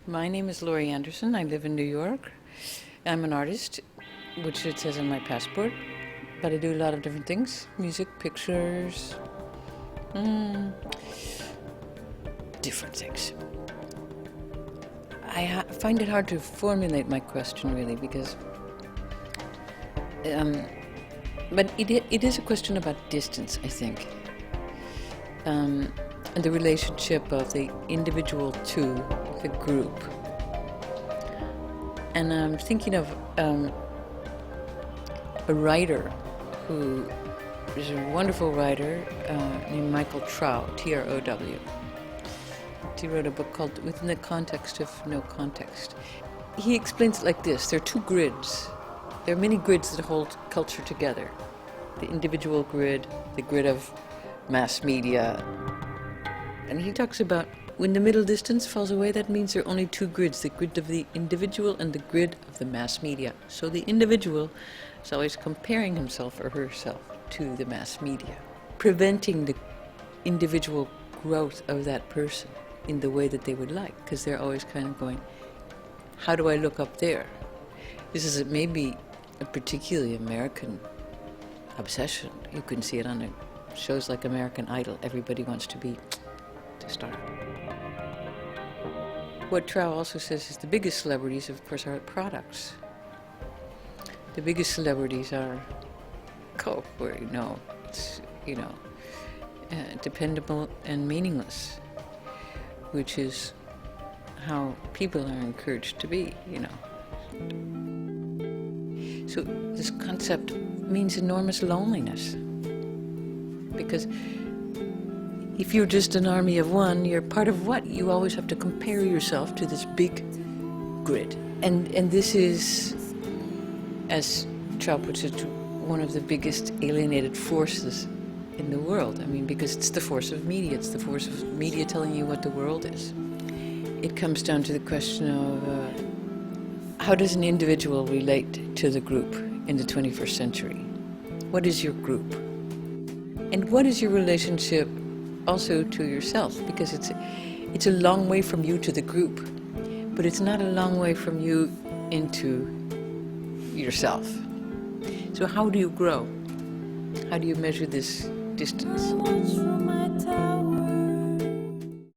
My name is Laurie Anderson. I live in New York. I'm an artist, which it says on my passport, but I do a lot of different things: music, pictures, different things. I find it hard to formulate my question, really, because but it is a question about distance, I think, and the relationship of the individual to the group. And I'm thinking of a writer who is a wonderful writer named Michael Trow, T-R-O-W. He wrote a book called Within the Context of No Context. He explains it like this: there are two grids. There are many grids that hold culture together. The individual grid, the grid of mass media. And he talks about when the middle distance falls away, that means there are only two grids: the grid of the individual and the grid of the mass media. So the individual is always comparing himself or herself to the mass media, preventing the individual growth of that person in the way that they would like, because they're always kind of going, how do I look up there? This is maybe a particularly American obsession. You can see it on shows like American Idol. Everybody wants to be the star. What Trow also says is the biggest celebrities, of course, are products. The biggest celebrities are Coke, where it's dependable and meaningless, which is how people are encouraged to be, So this concept means enormous loneliness, because if you're just an army of one, you're part of what? You always have to compare yourself to this big grid. And this is, as Trow puts it, one of the biggest alienated forces in the world. I mean, because it's the force of media. It's the force of media telling you what the world is. It comes down to the question of how does an individual relate to the group in the 21st century? What is your group? And what is your relationship also to yourself? Because it's a long way from you to the group, but it's not a long way from you into yourself. So how do you grow? How do you measure this distance?